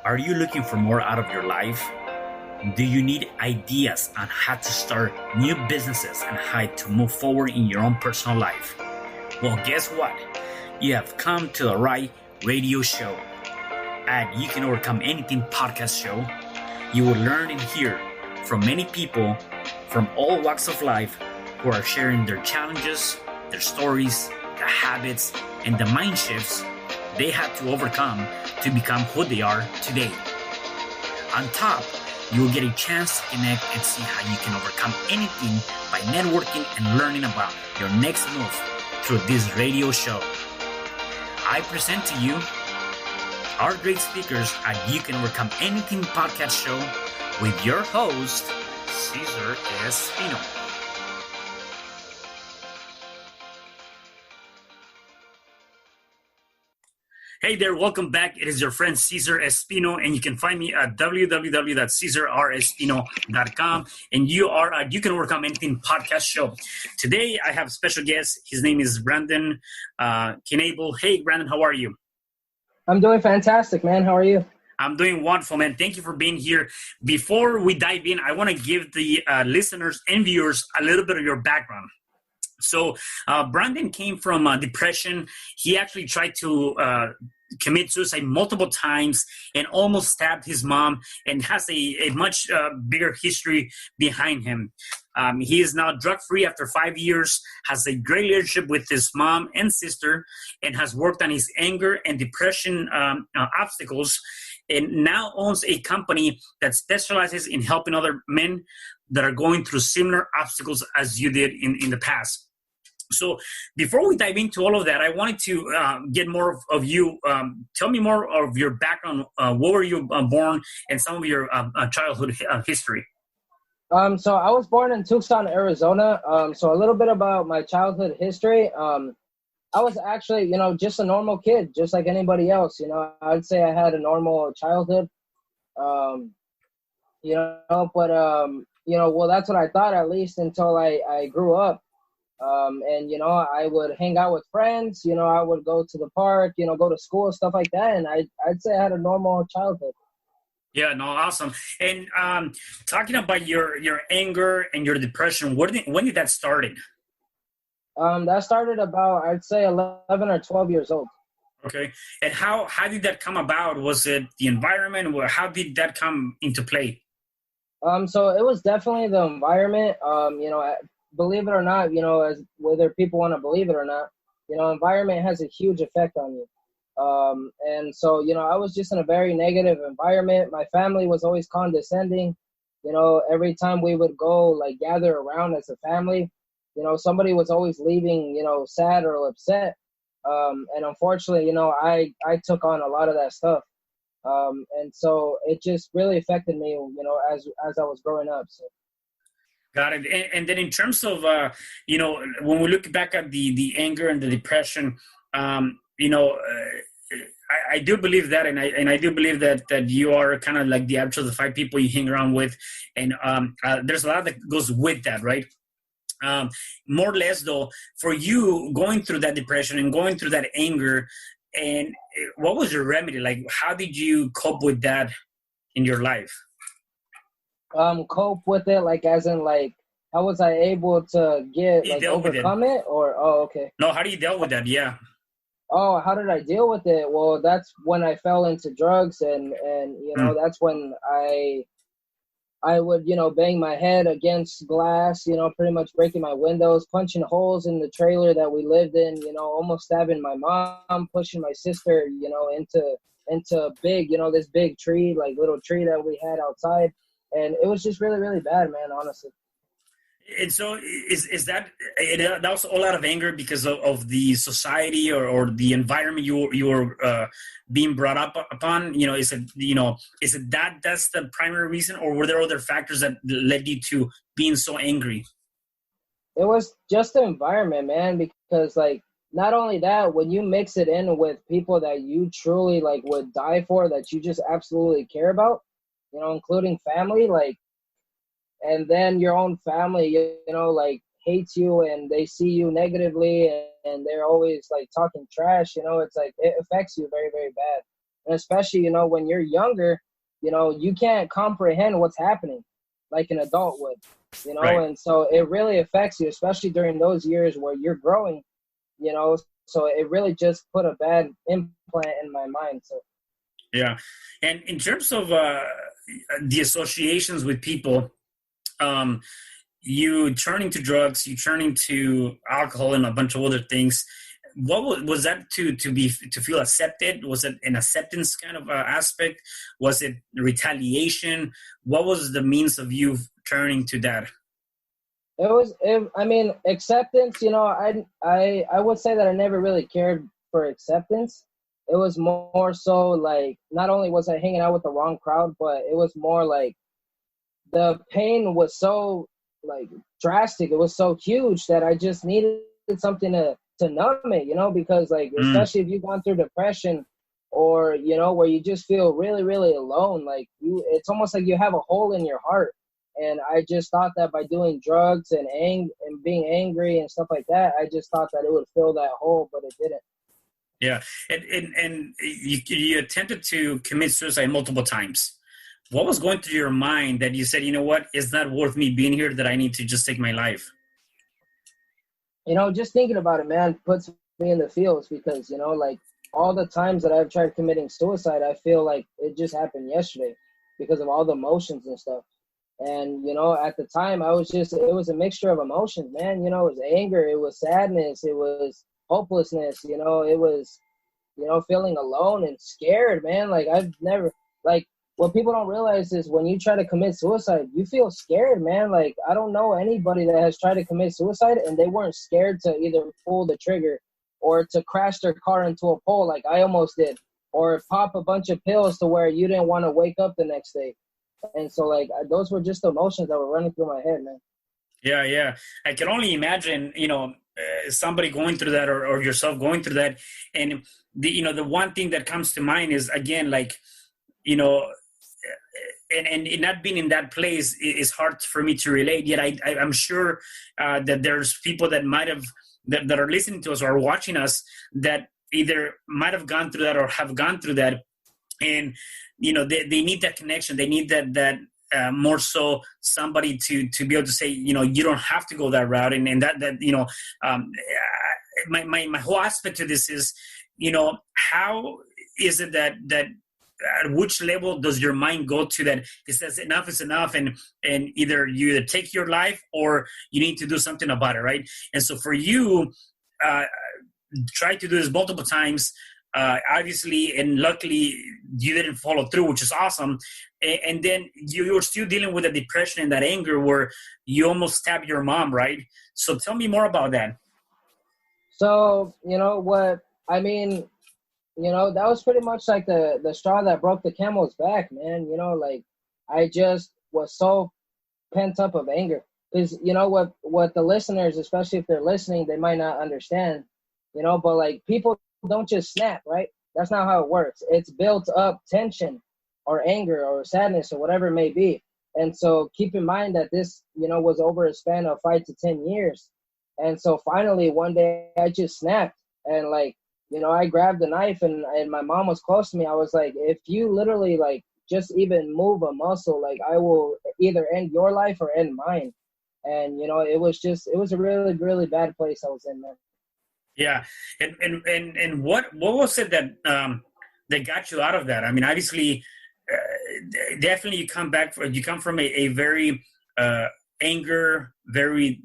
Are you looking for more out of your life? Do you need ideas on how to start new businesses and how to move forward in your own personal life? Well, guess what? You have come to the right radio show. At You Can Overcome Anything podcast show, you will learn and hear from many people from all walks of life who are sharing their challenges, their stories, the habits, and the mind shifts they had to overcome to become who they are today. On top, you will get a chance to connect and see how you can overcome anything by networking and learning about your next move through this radio show. I present to you our great speakers at You Can Overcome Anything podcast show with your host, Cesar Espino. Hey there, welcome back. It is your friend Cesar Espino, and you can find me at www.cesarrespino.com. And you are at You Can Overcome Anything podcast show. Today, I have a special guest. His name is Brandon Knable. Hey, Brandon, how are you? I'm doing fantastic, man. How are you? I'm doing wonderful, man. Thank you for being here. Before we dive in, I want to give the listeners and viewers a little bit of your background. So Brandon came from depression. He actually tried to commit suicide multiple times and almost stabbed his mom, and has a much bigger history behind him. He is now drug-free after 5 years, has a great relationship with his mom and sister, and has worked on his anger and depression obstacles, and now owns a company that specializes in helping other men that are going through similar obstacles as you did in the past. So before we dive into all of that, I wanted to get more of you. Tell me more of your background. Where were you born, and some of your childhood history? So I was born in Tucson, Arizona. So a little bit about my childhood history. I was actually, just a normal kid, just like anybody else. I'd say I had a normal childhood. But well, that's what I thought, at least until I grew up. I would hang out with friends, I would go to the park, go to school, stuff like that. And I'd say I had a normal childhood. Yeah, no, awesome. And talking about your anger and your depression, when did that started? That started about, I'd say 11 or 12 years old. Okay. And how did that come about? Was it the environment? How did that come into play? So it was definitely the environment. Believe it or not, as whether people want to believe it or not, environment has a huge effect on you. And so, I was just in a very negative environment. My family was always condescending. Every time we would go, gather around as a family, somebody was always leaving, sad or upset. And unfortunately, I took on a lot of that stuff. And so it just really affected me, as I was growing up. So. Got it. And then in terms of, when we look back at the anger and the depression, I do believe that, and I do believe that you are kind of like the average of the 5 people you hang around with, and there's a lot that goes with that, right? More or less, though, for you going through that depression and going through that anger, and what was your remedy? Like, how did you cope with that in your life? Cope with it, as in, how was I able to overcome it? Or, okay. No, how do you deal with that? Yeah. Oh, how did I deal with it? Well, that's when I fell into drugs, and that's when I would, bang my head against glass, pretty much breaking my windows, punching holes in the trailer that we lived in, almost stabbing my mom, pushing my sister, into big, this big tree, little tree that we had outside. And it was just really, really bad, man, honestly. And so is that was all out of anger because of the society or the environment you were being brought up upon? Is it that's the primary reason, or were there other factors that led you to being so angry? It was just the environment, man, because not only that, when you mix it in with people that you truly would die for, that you just absolutely care about, including family, and then your own family, hates you and they see you negatively, and they're always talking trash, it's it affects you very, very bad. And especially, you know, when you're younger, you know, you can't comprehend what's happening like an adult would, you know, Right. and so it really affects you, especially during those years where you're growing, you know. So it really just put a bad implant in my mind. So Yeah. And in terms of the associations with people, um, you turning to drugs, you turning to alcohol and a bunch of other things. What was that to feel accepted? Was it an acceptance kind of aspect? Was it retaliation? What was the means of you turning to that? I mean, acceptance, you know, I would say that I never really cared for acceptance. It was more so like, not only was I hanging out with the wrong crowd, but it was more like the pain was so like drastic. It was so huge that I just needed something to numb it, you know, because like, Mm, especially if you've gone through depression or, you know, where you just feel really, really alone, like it's almost like you have a hole in your heart. And I just thought that by doing drugs and being angry and stuff like that, I just thought that it would fill that hole, but it didn't. yeah. And you attempted to commit suicide multiple times. What was going through your mind that you said, you know what, it's not worth me being here, that I need to just take my life? You know, just thinking about it, man, puts me in the feels because, you know, like all the times that I've tried committing suicide, I feel like it just happened yesterday because of all the emotions and stuff. And, you know, at the time, it was a mixture of emotions, man. You know, it was anger, it was sadness, it was hopelessness, you know, it was, you know, feeling alone and scared, man. Like, I've never, like, what people don't realize is when you try to commit suicide, you feel scared, man. Like, I don't know anybody that has tried to commit suicide and they weren't scared to either pull the trigger or to crash their car into a pole like I almost did, or pop a bunch of pills to where you didn't want to wake up the next day. And so, like, those were just emotions that were running through my head, man. Yeah, yeah. I can only imagine, somebody going through that, or yourself going through that. And the one thing that comes to mind is, again, like, you know, and not being in that place is hard for me to relate. Yet I'm sure that there's people that might have, that are listening to us or are watching us, that either might have gone through that or have gone through that. And they need that connection. They need more so somebody to be able to say, you don't have to go that route. And that my whole aspect to this is, how is it that at which level does your mind go to, that it says enough is enough, and you either take your life or you need to do something about it, right? And so for you, uh, try to do this multiple times, obviously, and luckily you didn't follow through, which is awesome. And then you're still dealing with the depression and that anger where you almost stabbed your mom, right? So tell me more about that. So, you know what? I mean, you know, that was pretty much like the straw that broke the camel's back, man. You know, like I just was so pent up of anger because you know what the listeners, especially if they're listening, they might not understand. You know, but like people don't just snap, right? That's not how it works. It's built up tension or anger or sadness or whatever it may be. And so keep in mind that this, you know, was over a span of 5 to 10 years. And so finally one day I just snapped and like, you know, I grabbed a knife and my mom was close to me. I was like, if you literally like just even move a muscle, like I will either end your life or end mine. And you know, it was a really, really bad place I was in, man. Yeah. And what was it that got you out of that? I mean, obviously, definitely you come from a very anger, very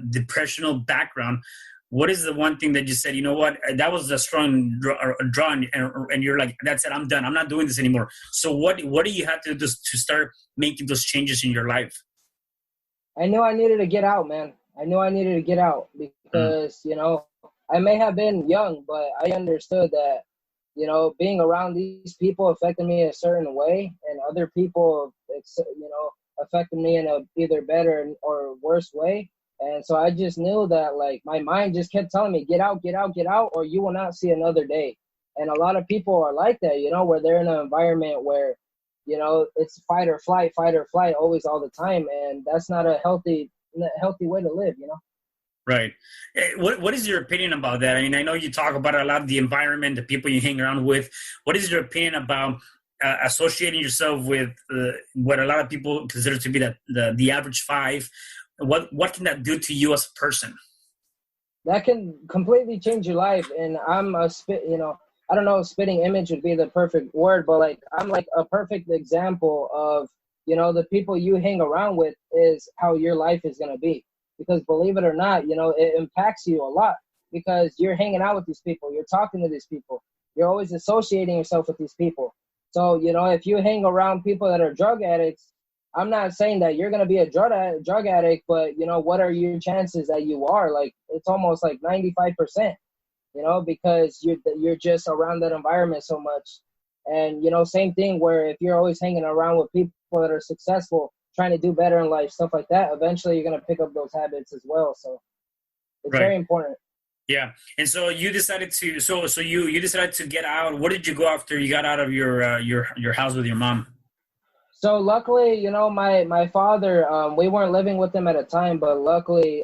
depressional background. What is the one thing that you said, you know what, that was a strong draw, and you're like, that's it, I'm done, I'm not doing this anymore? So what do you have to do to start making those changes in your life? I knew I needed to get out, man. I knew I needed to get out Mm, because, you know, I may have been young, but I understood that, you know, being around these people affected me a certain way, and other people, you know, affected me in a either better or worse way. And so I just knew that, like, my mind just kept telling me, get out, get out, get out, or you will not see another day. And a lot of people are like that, you know, where they're in an environment where, you know, it's fight or flight always all the time, and that's not a healthy way to live, you know. Right. What is your opinion about that? I mean, I know you talk about a lot, the environment, the people you hang around with. What is your opinion about associating yourself with what a lot of people consider to be the average five? What can that do to you as a person? That can completely change your life. And I'm a I don't know if spitting image would be the perfect word, but like I'm like a perfect example of, the people you hang around with is how your life is going to be. Because believe it or not, it impacts you a lot because you're hanging out with these people, you're talking to these people, you're always associating yourself with these people. So, if you hang around people that are drug addicts, I'm not saying that you're going to be a drug addict, but, what are your chances that you are? Like, it's almost like 95%, because you're just around that environment so much. And, same thing where if you're always hanging around with people that are successful, trying to do better in life, stuff like that, eventually you're going to pick up those habits as well. So it's Right. very important. Yeah. And so you decided to, you decided to get out. What did you go after you got out of your house with your mom? So luckily, my father, we weren't living with him at a time, but luckily,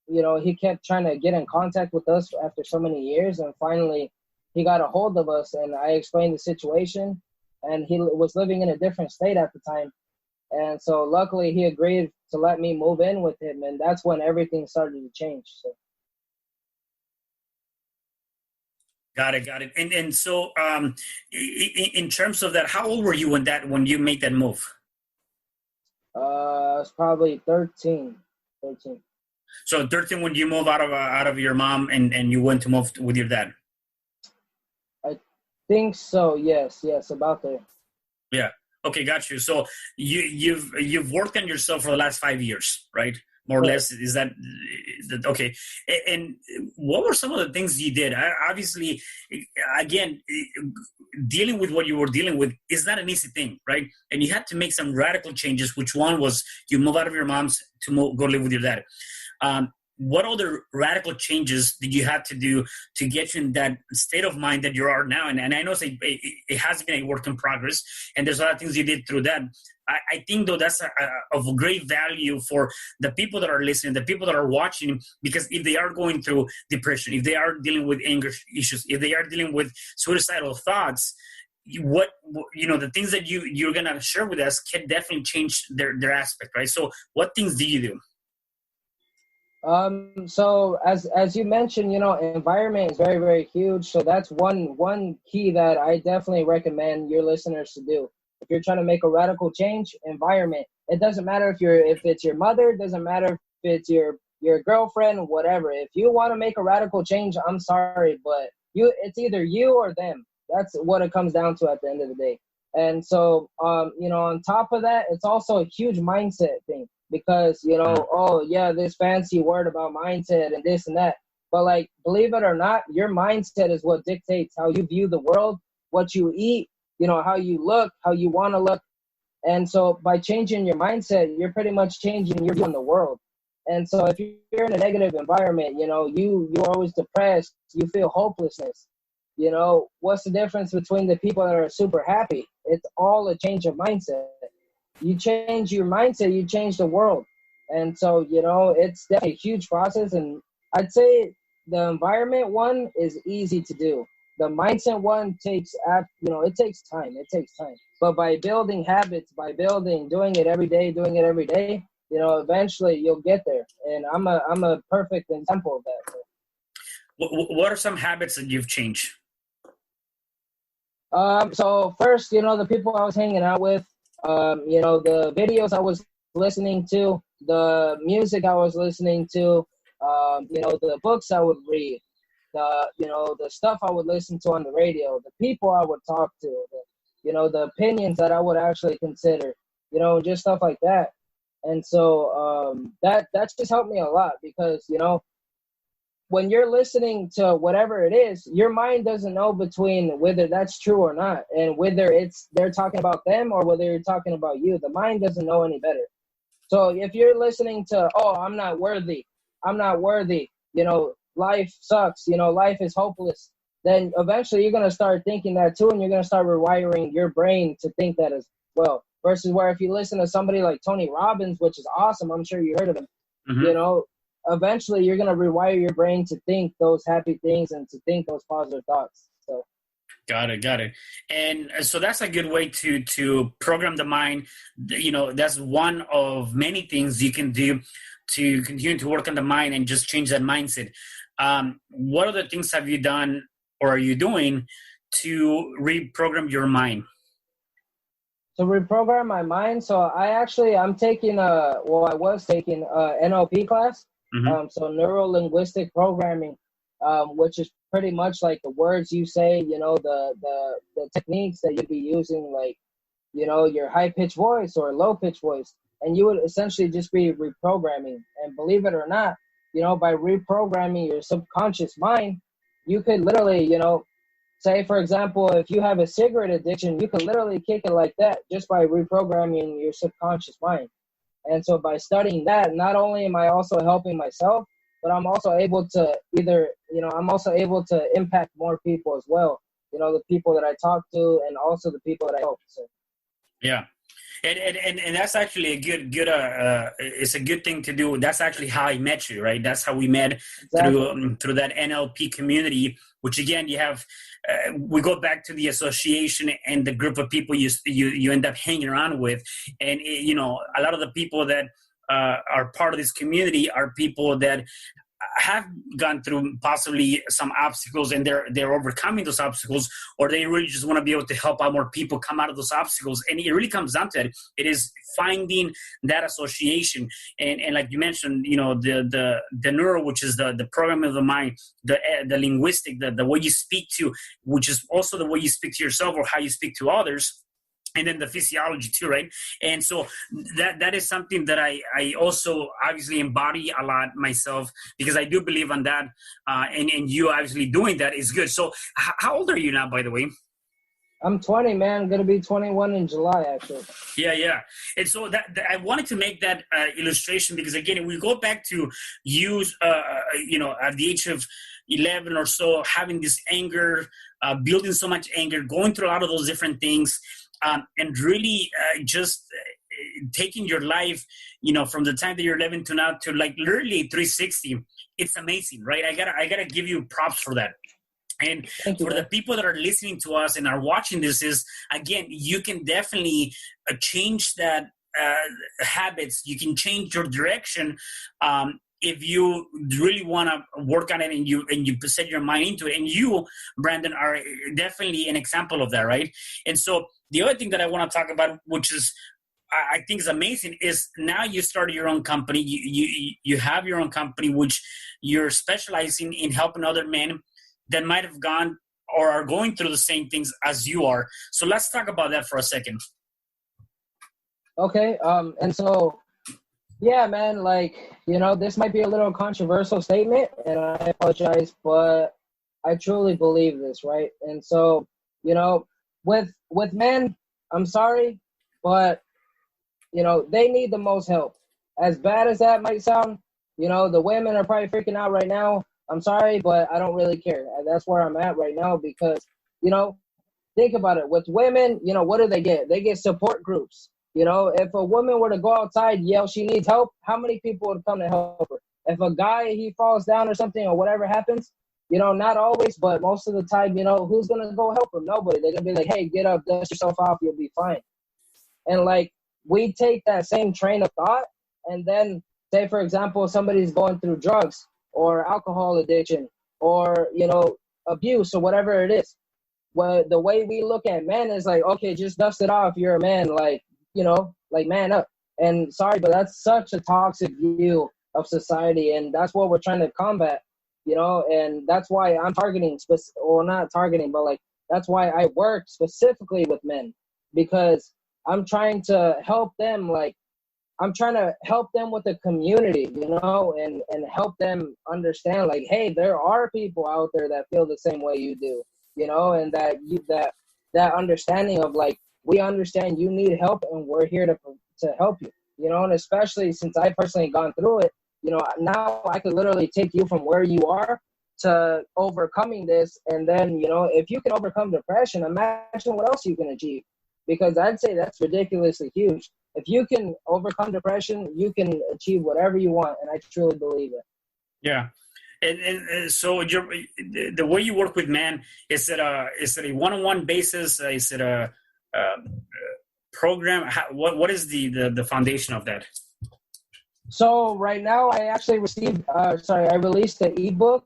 he kept trying to get in contact with us after so many years. And finally he got a hold of us and I explained the situation, and he was living in a different state at the time. And so luckily he agreed to let me move in with him. And that's when everything started to change. So. Got it. Got it. And so, in terms of that, how old were you when you made that move? It's probably 13. So 13 when you move out of your mom and you went to move with your dad. I think so. Yes, about there. Yeah. Okay, got you. So you've worked on yourself for the last 5 years, right? More or less. Is that okay? And what were some of the things you did? Obviously, again, dealing with what you were dealing with is not an easy thing, right? And you had to make some radical changes. Which one was you move out of your mom's to go live with your dad? What other radical changes did you have to do to get you in that state of mind that you are now? And I know it has been a work in progress, and there's a lot of things you did through that. I think, though, that's of great value for the people that are listening, the people that are watching, because if they are going through depression, if they are dealing with anger issues, if they are dealing with suicidal thoughts, the things that you're going to share with us can definitely change their aspect, right? So what things do you do? So as you mentioned, environment is very, very huge. So that's one key that I definitely recommend your listeners to do. If you're trying to make a radical change, environment. It doesn't matter if it's your mother, it doesn't matter if it's your girlfriend, whatever. If you want to make a radical change, I'm sorry, but it's either you or them. That's what it comes down to at the end of the day. And so, on top of that, it's also a huge mindset thing. Because, oh, yeah, this fancy word about mindset and this and that. But, like, believe it or not, your mindset is what dictates how you view the world, what you eat, how you look, how you want to look. And so by changing your mindset, you're pretty much changing your view on the world. And so if you're in a negative environment, you're always depressed, you feel hopelessness. What's the difference between the people that are super happy? It's all a change of mindset. You change your mindset, you change the world. And so, it's definitely a huge process. And I'd say the environment one is easy to do. The mindset one takes time. It takes time. But by building habits, doing it every day, eventually you'll get there. And I'm a perfect example of that. So. What are some habits that you've changed? So first, the people I was hanging out with, the videos I was listening to, the music I was listening to, the books I would read, the stuff I would listen to on the radio, the people I would talk to, the opinions that I would actually consider, just stuff like that. And so that's just helped me a lot because, when you're listening to whatever it is, your mind doesn't know between whether that's true or not, and whether they're talking about them or whether you're talking about you. The mind doesn't know any better. So if you're listening to, oh, I'm not worthy, life sucks, life is hopeless, then eventually you're going to start thinking that too, and you're going to start rewiring your brain to think that as well. Versus where if you listen to somebody like Tony Robbins, which is awesome, I'm sure you heard of him, eventually you're going to rewire your brain to think those happy things and to think those positive thoughts. So got it. And so that's a good way to program the mind. That's one of many things you can do to continue to work on the mind and just change that mindset. What other things have you done or are you doing to reprogram your mind? to reprogram my mind. So I'm taking I was taking a NLP class. Mm-hmm. So neuro linguistic programming, which is pretty much like the words you say, the techniques that you'd be using, like, your high pitched voice or low pitched voice. And you would essentially just be reprogramming. And believe it or not, by reprogramming your subconscious mind, you could literally, say, for example, if you have a cigarette addiction, you could literally kick it like that just by reprogramming your subconscious mind. And so by studying that, not only am I also helping myself, but I'm also able to impact more people as well. The people that I talk to and also the people that I help. So. Yeah. And that's actually a good it's a good thing to do. That's actually how I met you, right? That's how we met. Exactly. through that NLP community, which again, you have, we go back to the association and the group of people you end up hanging around with. And, a lot of the people that are part of this community are people that have gone through possibly some obstacles and they're overcoming those obstacles, or they really just want to be able to help out more people come out of those obstacles. And it really comes down to that. It is finding that association. And like you mentioned, the neuro, which is the program of the mind, the linguistic, the way you speak to, which is also the way you speak to yourself or how you speak to others. And then the physiology too, right? And so that is something that I also obviously embody a lot myself, because I do believe on that. And you obviously doing that is good. So how old are you now, by the way? I'm 20, man. I'm going to be 21 in July, actually. Yeah. And so that I wanted to make that illustration because, again, we go back to you, at the age of 11 or so, having this anger, building so much anger, going through a lot of those different things. And really just taking your life, from the time that you're 11 to now to like literally 360. It's amazing, right? I gotta give you props for that. And for the people that are listening to us and are watching this, is again, you can definitely change that habits. You can change your direction. If you really want to work on it and you set your mind into it. And you, Brandon, are definitely an example of that, right? And so the other thing that I want to talk about, which is I think is amazing, is now you started your own company. You have your own company, which you're specializing in helping other men that might have gone or are going through the same things as you are. So let's talk about that for a second. Okay. And so, yeah, man, this might be a little controversial statement, and I apologize, but I truly believe this, right? And so, with men, I'm sorry, but, they need the most help. As bad as that might sound, the women are probably freaking out right now. I'm sorry, but I don't really care. That's where I'm at right now because, think about it. With women, what do they get? They get support groups. If a woman were to go outside, yell she needs help, how many people would come to help her? If a guy, he falls down or something or whatever happens, not always, but most of the time, who's going to go help him? Nobody. They're going to be like, hey, get up, dust yourself off, you'll be fine. And we take that same train of thought and then say, for example, somebody's going through drugs or alcohol addiction or, abuse or whatever it is. Well, the way we look at men is like, okay, just dust it off. You're a man, man up. And sorry, but that's such a toxic view of society. And that's what we're trying to combat, and that's why I'm targeting, not targeting, but that's why I work specifically with men, because I'm trying to help them, I'm trying to help them with the community, and help them understand, hey, there are people out there that feel the same way you do, and that understanding of we understand you need help and we're here to help you, and especially since I personally gone through it, now I could literally take you from where you are to overcoming this. And then, if you can overcome depression, imagine what else you can achieve, because I'd say that's ridiculously huge. If you can overcome depression, you can achieve whatever you want. And I truly believe it. Yeah. And so the way you work with men, is it a one-on-one basis? Is it a program? What is the foundation of that? So right now, I actually I released the ebook.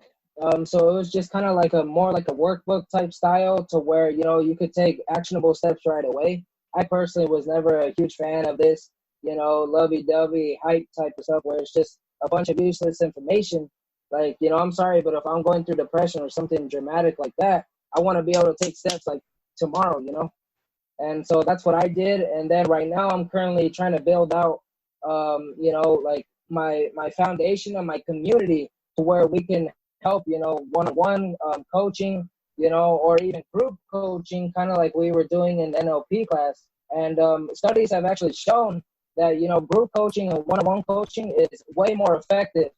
So it was just kind of like more like a workbook type style, to where you could take actionable steps right away. I personally was never a huge fan of this, lovey-dovey hype type of stuff, where it's just a bunch of useless information. Like, I'm sorry, but if I'm going through depression or something dramatic like that, I want to be able to take steps like tomorrow. And so that's what I did. And then right now I'm currently trying to build out, like my foundation and my community, to where we can help, one-on-one coaching, or even group coaching, kind of like we were doing in NLP class. And studies have actually shown that, group coaching and one-on-one coaching is way more effective,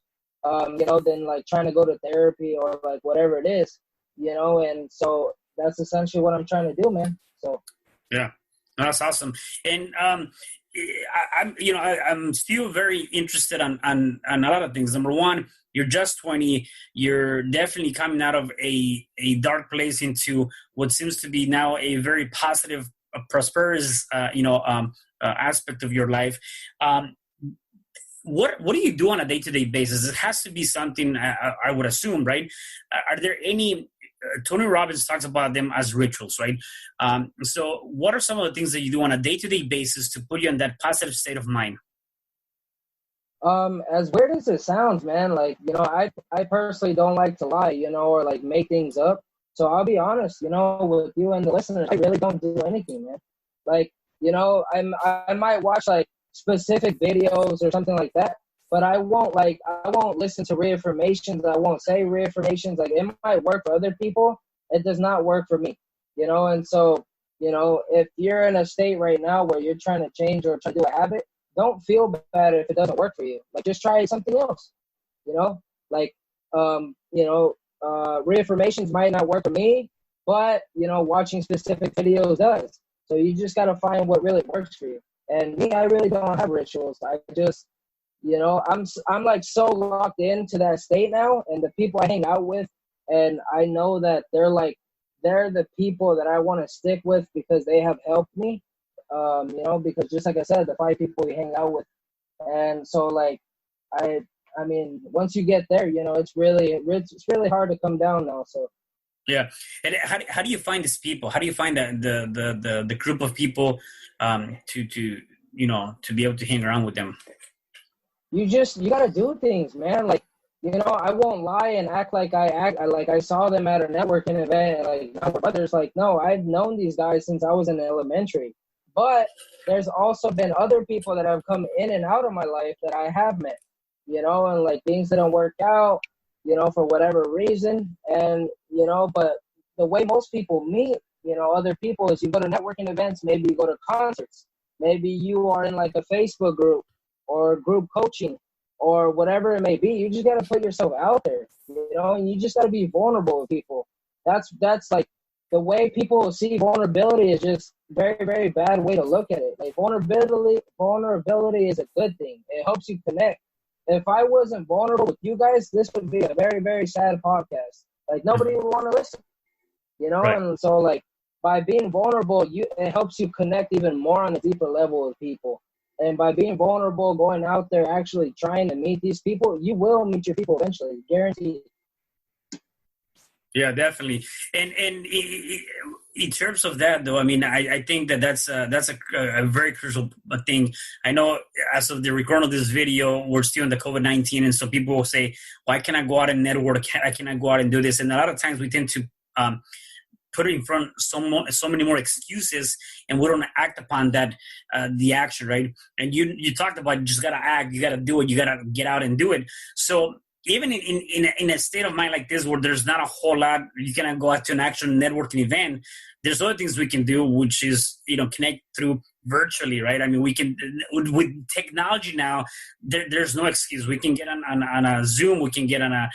than like trying to go to therapy or like whatever it is, and so that's essentially what I'm trying to do, man. So. Yeah, that's awesome. And I'm still very interested on a lot of things. Number one, you're just 20. You're definitely coming out of a dark place into what seems to be now a very positive, prosperous, aspect of your life. What do you do on a day-to-day basis? It has to be something, I would assume, right? Are there any? Tony Robbins talks about them as rituals, right? So what are some of the things that you do on a day-to-day basis to put you in that positive state of mind? As weird as it sounds, man, like, I personally don't like to lie, or like make things up. So I'll be honest, with you and the listeners, I really don't do anything, man. Like, I might watch like specific videos or something like that, but I won't listen to reaffirmations. I won't say reaffirmations. Like, it might work for other people, it does not work for me, and so, if you're in a state right now where you're trying to change or try to do a habit, don't feel bad if it doesn't work for you. Like, just try something else, like, reaffirmations might not work for me, but, watching specific videos does. So you just got to find what really works for you. And me, I really don't have rituals. I just, I'm like so locked into that state now, and the people I hang out with, and I know that they're the people that I want to stick with because they have helped me, because just like I said, the 5 people we hang out with. And so, like, I mean, once you get there, it's really hard to come down now. So. Yeah. And how do you find these people? How do you find the group of people to be able to hang around with them? You got to do things, man. Like, I won't lie and act like I saw them at a networking event. And like, my brother's like, no, I've known these guys since I was in elementary. But there's also been other people that have come in and out of my life that I have met, and like things that don't work out, for whatever reason. And, but the way most people meet, other people is you go to networking events, maybe you go to concerts, maybe you are in like a Facebook group or group coaching or whatever it may be. You just got to put yourself out there, and you just got to be vulnerable with people. That's like the way people see vulnerability is just very, very bad way to look at it. Like, vulnerability is a good thing. It helps you connect. If I wasn't vulnerable with you guys, this would be a very, very sad podcast. Like, nobody would want to listen, Right. And so, like, by being vulnerable, it helps you connect even more on a deeper level with people. And by being vulnerable, going out there, actually trying to meet these people, you will meet your people eventually, guaranteed. Yeah, definitely. And in terms of that, though, I mean, I think that's a very crucial thing. I know as of the recording of this video, we're still in the COVID-19, and so people will say, "Why can't I go out and network? I cannot go out and do this?" And a lot of times we tend to put in front so many more excuses, and we don't act upon that the action, right? And you talked about you just gotta act, you gotta do it, you gotta get out and do it. So even in a state of mind like this, where there's not a whole lot, you cannot go out to an actual networking event. There's other things we can do, which is connect through virtually, right? I mean, we can with technology now. There's no excuse. We can get on a Zoom. We can get on a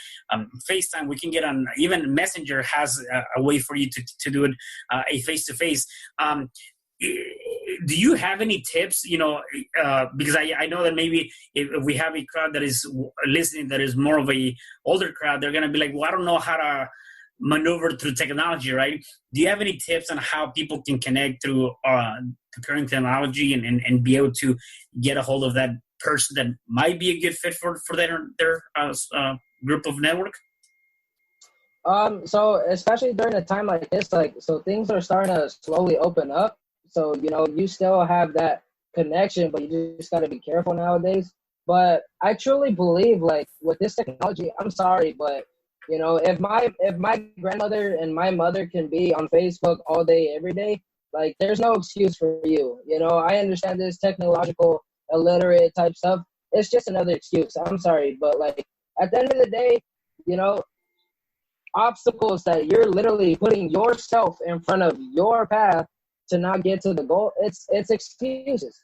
FaceTime. We can get on even Messenger has a way for you to do it a face to face. do you have any tips, because I know that maybe if we have a crowd that is listening that is more of a older crowd, they're going to be like, well, I don't know how to maneuver through technology, right? Do you have any tips on how people can connect through the current technology and be able to get a hold of that person that might be a good fit for their group of network? So especially during a time like this, so things are starting to slowly open up. So, you still have that connection, but you just got to be careful nowadays. But I truly believe, like, with this technology, I'm sorry, but, if my grandmother and my mother can be on Facebook all day, every day, like, there's no excuse for you. I understand this technological illiterate type stuff. It's just another excuse. I'm sorry, but, like, at the end of the day, obstacles that you're literally putting yourself in front of your path to not get to the goal, it's excuses.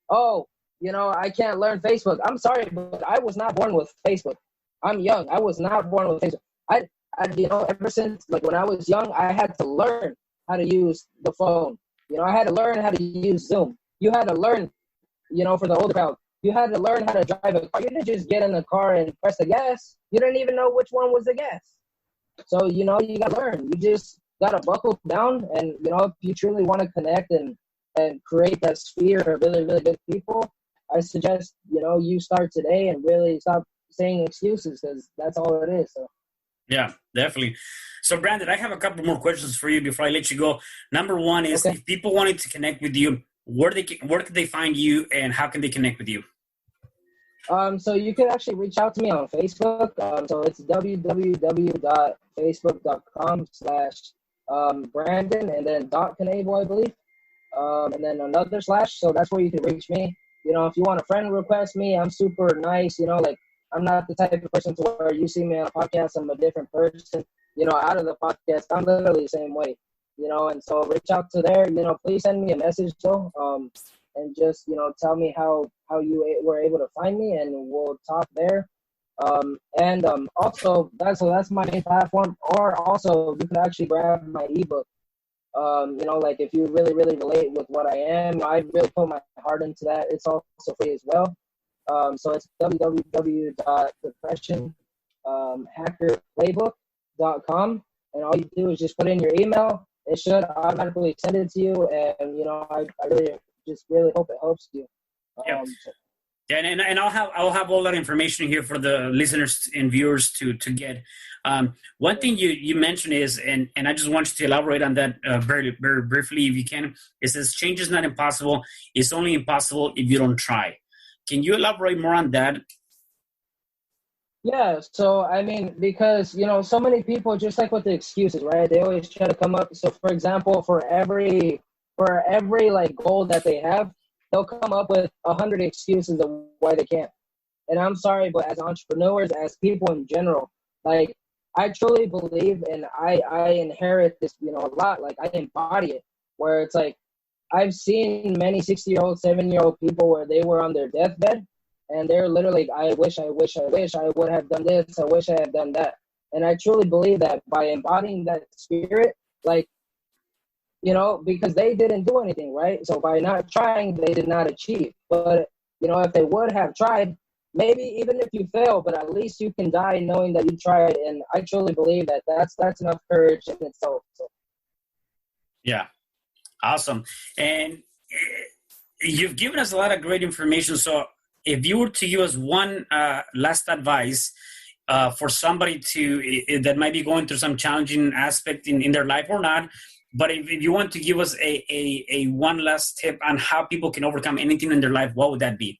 Oh, I can't learn Facebook. I'm sorry, but I was not born with Facebook. I'm young. I was not born with Facebook. I ever since, like, when I was young, I had to learn how to use the phone. I had to learn how to use Zoom. You had to learn, for the older crowd, you had to learn how to drive a car. You didn't just get in the car and press the gas. You didn't even know which one was the gas. So, you got to learn. You just got to buckle down. And, if you truly want to connect and create that sphere of really, really good people, I suggest, you start today and really stop saying excuses, because that's all it is. So. Yeah, definitely. So, Brandon, I have a couple more questions for you before I let you go. Number one is, okay. If people wanted to connect with you, where could they find you, and how can they connect with you? So you can actually reach out to me on Facebook. So it's www.facebook.com/Brandon and then .Knable, I believe. And then another slash. So that's where you can reach me. If you want a friend request me, I'm super nice. Like, I'm not the type of person to where you see me on a podcast, I'm a different person. Out of the podcast, I'm literally the same way. And so reach out to there. Please send me a message though. And just, tell me how you were able to find me, and we'll talk there. Also, that's my main platform. Or also, you can actually grab my ebook. Like, if you really, really relate with what I am, I really put my heart into that. It's also free as well. So it's www.depressionhackerplaybook.com. And all you do is just put in your email. It should automatically send it to you. And, I really hope it helps you. Yeah. Yeah, and I'll have all that information here for the listeners and viewers to get. One thing you mentioned is, and I just want you to elaborate on that very, very briefly if you can. It says change is not impossible. It's only impossible if you don't try. Can you elaborate more on that? Yeah, so I mean, because so many people, just like with the excuses, right? They always try to come up. So for example, for every like goal that they have, they'll come up with 100 excuses of why they can't. And I'm sorry, but as entrepreneurs, as people in general, like, I truly believe, and I inherit this, a lot. Like, I embody it, where it's like, I've seen many 60-year-old, 7-year-old people where they were on their deathbed, and they're literally, I wish I would have done this. I wish I had done that. And I truly believe that by embodying that spirit, like, because they didn't do anything, right? So by not trying, they did not achieve. But, if they would have tried, maybe even if you fail, but at least you can die knowing that you tried. And I truly believe that that's enough courage in itself. So. Yeah. Awesome. And you've given us a lot of great information. So if you were to give us one last advice for somebody that might be going through some challenging aspect in their life or not, but if you want to give us a one last tip on how people can overcome anything in their life, what would that be?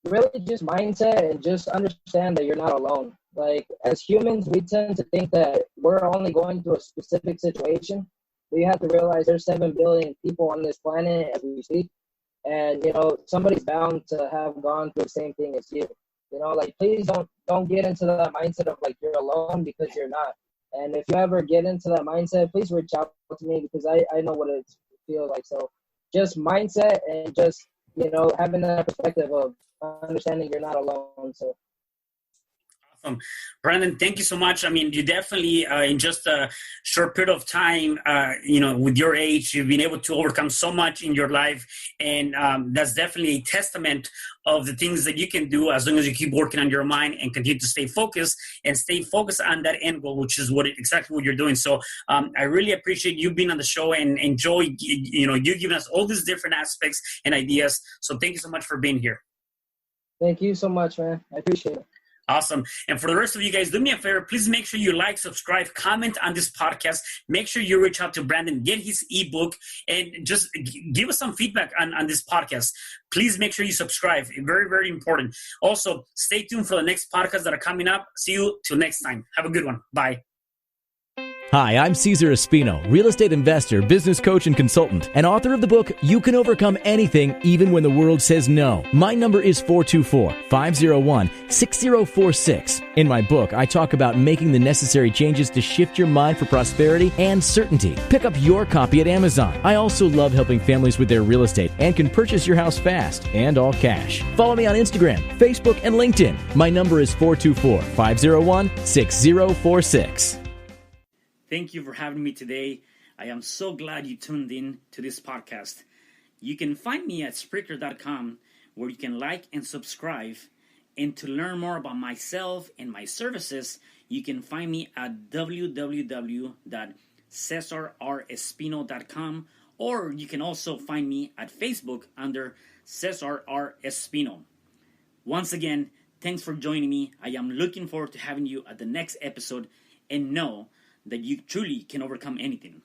Really just mindset, and just understand that you're not alone. Like, as humans, we tend to think that we're only going through a specific situation. But you have to realize there's 7 billion people on this planet as we speak. And, somebody's bound to have gone through the same thing as you. Like, please don't get into that mindset of, like, you're alone, because you're not. And if you ever get into that mindset, please reach out to me, because I know what it feels like. So just mindset, and just, having that perspective of understanding you're not alone. So. Brandon, thank you so much. I mean, you definitely, in just a short period of time, with your age, you've been able to overcome so much in your life. And that's definitely a testament of the things that you can do as long as you keep working on your mind and continue to stay focused on that end goal, which is exactly what you're doing. So I really appreciate you being on the show and enjoy, you giving us all these different aspects and ideas. So thank you so much for being here. Thank you so much, man. I appreciate it. Awesome. And for the rest of you guys, do me a favor. Please make sure you like, subscribe, comment on this podcast. Make sure you reach out to Brandon, get his ebook, and just give us some feedback on this podcast. Please make sure you subscribe. Very, very important. Also, stay tuned for the next podcasts that are coming up. See you till next time. Have a good one. Bye. Hi, I'm Cesar Espino, real estate investor, business coach, and consultant, and author of the book, You Can Overcome Anything, Even When the World Says No. My number is 424-501-6046. In my book, I talk about making the necessary changes to shift your mind for prosperity and certainty. Pick up your copy at Amazon. I also love helping families with their real estate and can purchase your house fast and all cash. Follow me on Instagram, Facebook, and LinkedIn. My number is 424-501-6046. Thank you for having me today. I am so glad you tuned in to this podcast. You can find me at Spreaker.com, where you can like and subscribe. And to learn more about myself and my services, you can find me at www.cesarrespino.com, or you can also find me at Facebook under Cesar R. Espino. Once again, thanks for joining me. I am looking forward to having you at the next episode, and know that you truly can overcome anything.